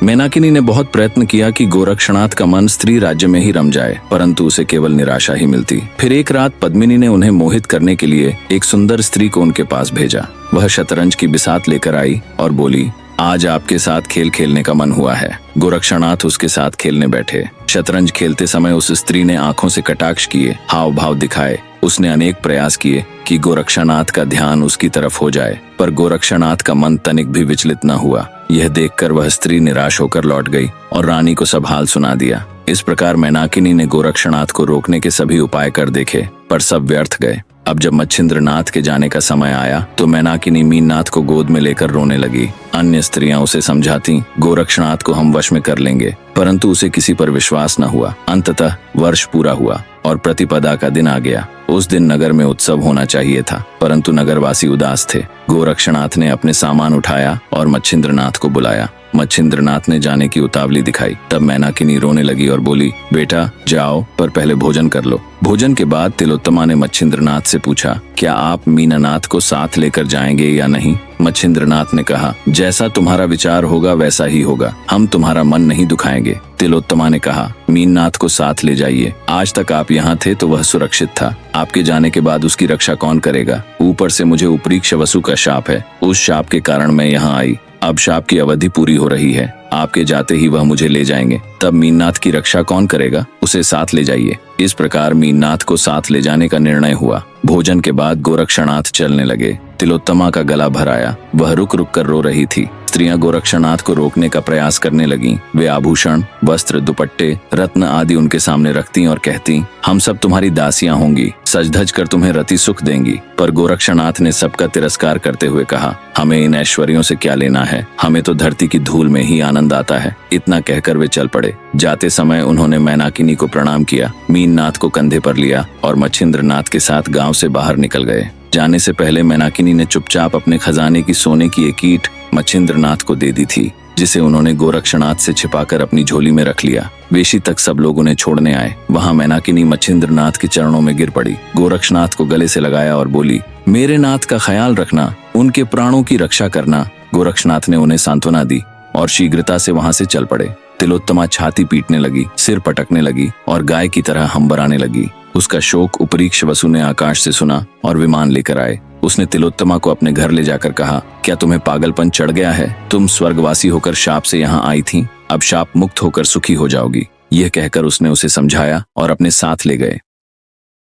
मेनाकिनी ने बहुत प्रयत्न किया कि गोरक्षनाथ का मन स्त्री राज्य में ही रम जाए, परंतु उसे केवल निराशा ही मिलती। फिर एक रात पद्मिनी ने उन्हें मोहित करने के लिए एक सुंदर स्त्री को उनके पास भेजा। वह शतरंज की बिसात लेकर आई और बोली, आज आपके साथ खेल खेलने का मन हुआ है। गोरक्षनाथ उसके साथ खेलने बैठे। शतरंज खेलते समय उस स्त्री ने आंखों से कटाक्ष किए, हाव भाव दिखाए। उसने अनेक प्रयास किए कि गोरक्षनाथ का ध्यान उसकी तरफ हो जाए, पर गोरक्षनाथ का मन तनिक भी विचलित न हुआ। यह देखकर वह स्त्री निराश होकर लौट गई और रानी को सब हाल सुना दिया। इस प्रकार मेनाकिनी ने गोरक्षनाथ को रोकने के सभी उपाय कर देखे, पर सब व्यर्थ गए। अब जब मच्छिंद्रनाथ के जाने का समय आया तो मेनाकिनी मीननाथ को गोद में लेकर रोने लगी। अन्य स्त्रियां उसे समझाती, गोरक्षनाथ को हम वश में कर लेंगे, परंतु उसे किसी पर विश्वास न हुआ। अंततः वर्ष पूरा हुआ और प्रतिपदा का दिन आ गया। उस दिन नगर में उत्सव होना चाहिए था, परंतु नगरवासी उदास थे। गोरक्षनाथ ने अपने सामान उठाया और मच्छिंद्रनाथ को बुलाया। मच्छिंद्रनाथ ने जाने की उतावली दिखाई। तब मेनाकिनी रोने लगी और बोली, बेटा जाओ, पर पहले भोजन कर लो। भोजन के बाद तिलोत्तमा ने मच्छिंद्रनाथ से पूछा, क्या आप मीनानाथ को साथ लेकर जाएंगे या नहीं? मच्छिंद्रनाथ ने कहा, जैसा तुम्हारा विचार होगा वैसा ही होगा, हम तुम्हारा मन नहीं दुखाएंगे। तिलोत्तमा ने कहा, मीननाथ को साथ ले जाइए। आज तक आप यहाँ थे तो वह सुरक्षित था, आपके जाने के बाद उसकी रक्षा कौन करेगा? ऊपर से मुझे उपरीक्ष वसु का शाप है, उस शाप के कारण मैं यहाँ आई। अब शाप की अवधि पूरी हो रही है, आपके जाते ही वह मुझे ले जाएंगे, तब मीननाथ की रक्षा कौन करेगा? उसे साथ ले जाइए। इस प्रकार मीननाथ को साथ ले जाने का निर्णय हुआ। भोजन के बाद गोरक्षनाथ चलने लगे। तिलोत्तमा का गला भर आया, वह रुक रुक कर रो रही थी। स्त्रियां गोरक्षनाथ को रोकने का प्रयास करने लगीं। वे आभूषण, वस्त्र, दुपट्टे, रत्न आदि उनके सामने रखती और कहती, हम सब तुम्हारी दासियां होंगी, सज धज कर तुम्हें रति सुख देंगी। पर गोरक्षनाथ ने सबका तिरस्कार करते हुए कहा, हमें इन ऐश्वर्यों से क्या लेना है, हमें तो धरती की धूल में ही आनंद आता है। इतना कहकर वे चल पड़े। जाते समय उन्होंने मेनाकिनी को प्रणाम किया, मीननाथ को कंधे पर लिया और मच्छिंद्रनाथ के साथ गांव से बाहर निकल गए। जाने से पहले मेनाकिनी ने चुपचाप अपने खजाने की सोने की एक ईंट मच्छिंद्रनाथ को दे दी थी, जिसे उन्होंने गोरक्षनाथ से छिपाकर अपनी झोली में रख लिया। वेशी तक सब लोग उन्हें छोड़ने आए। वहां मेनाकिनी मच्छिंद्रनाथ के चरणों में गिर पड़ी, गोरक्षनाथ को गले से लगाया और बोली, मेरे नाथ का ख्याल रखना, उनके प्राणों की रक्षा करना। गोरक्षनाथ ने उन्हें सांत्वना दी और शीघ्रता से वहां से चल पड़े। तिलोत्तमा छाती पीटने लगी, सिर पटकने लगी और गाय की तरह हंबराने लगी। उसका शोक उपरीक्ष वसु ने आकाश से सुना और विमान लेकर आए। उसने तिलोत्तमा को अपने घर ले जाकर कहा, क्या तुम्हें पागलपन चढ़ गया है? तुम स्वर्गवासी होकर शाप से यहाँ आई थी, अब शाप मुक्त होकर सुखी हो जाओगी। यह कहकर उसने उसे समझाया और अपने साथ ले गए।